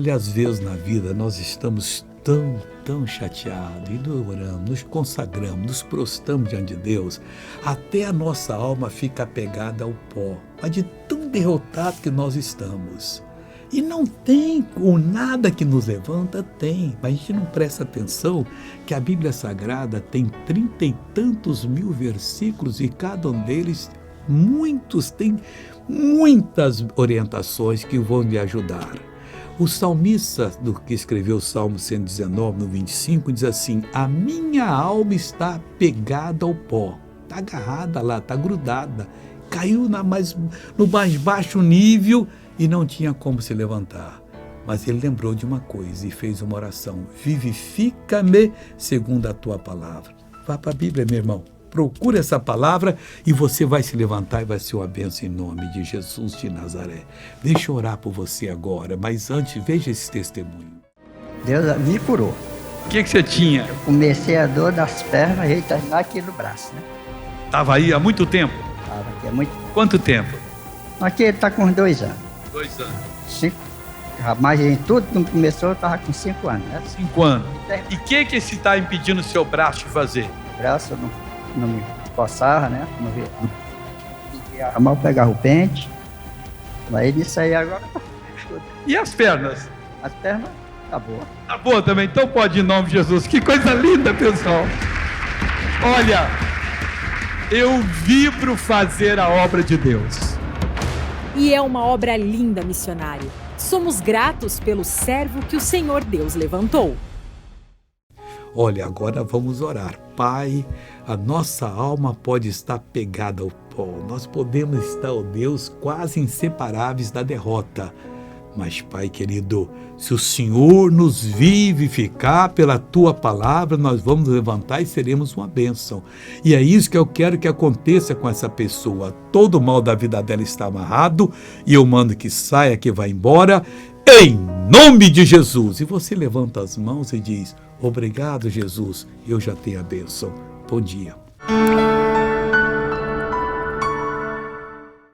Olha, às vezes na vida nós estamos tão chateados e oramos, nos consagramos, nos prostramos diante de Deus, até a nossa alma fica apegada ao pó, mas de tão derrotado que nós estamos. E não tem com nada que nos levanta, tem, mas a gente não presta atenção que a Bíblia Sagrada tem 30 e tantos mil versículos e cada um deles, muitos, tem muitas orientações que vão lhe ajudar. O salmista, do que escreveu o Salmo 119, no 25, diz assim: a minha alma está pegada ao pó, está agarrada lá, está grudada, caiu no mais baixo nível e não tinha como se levantar. Mas ele lembrou de uma coisa e fez uma oração: vivifica-me segundo a tua palavra. Vá para a Bíblia, meu irmão. Procura essa palavra e você vai se levantar e vai ser uma bênção em nome de Jesus de Nazaré. Deixa eu orar por você agora, mas antes, veja esse testemunho. Deus me curou. O que você tinha? Eu comecei a dor das pernas e terminar aqui no braço, né? Estava aí há muito tempo? Estava aqui há muito. Quanto tempo? Aqui ele está com uns 2 anos. 2 anos. 5. Mas em tudo, quando começou, eu estava com 5 anos, né? 5 anos. E o que esse está impedindo o seu braço de fazer? O braço não me coçava, né? Não via. Mal pegava o pente. Mas isso aí agora. E as pernas? As pernas, tá boa. Tá boa também? Então pode, em nome de Jesus. Que coisa linda, pessoal. Olha, eu vibro fazer a obra de Deus. E é uma obra linda, missionário. Somos gratos pelo servo que o Senhor Deus levantou. Olha, agora vamos orar. Pai, a nossa alma pode estar pegada ao pó. Nós podemos estar, ó Deus, quase inseparáveis da derrota. Mas, Pai querido, se o Senhor nos vivificar pela Tua palavra, nós vamos levantar e seremos uma bênção. E é isso que eu quero que aconteça com essa pessoa. Todo o mal da vida dela está amarrado e eu mando que saia, que vá embora, em nome de Jesus. E você levanta as mãos e diz: obrigado, Jesus, eu já tenho a bênção. Bom dia.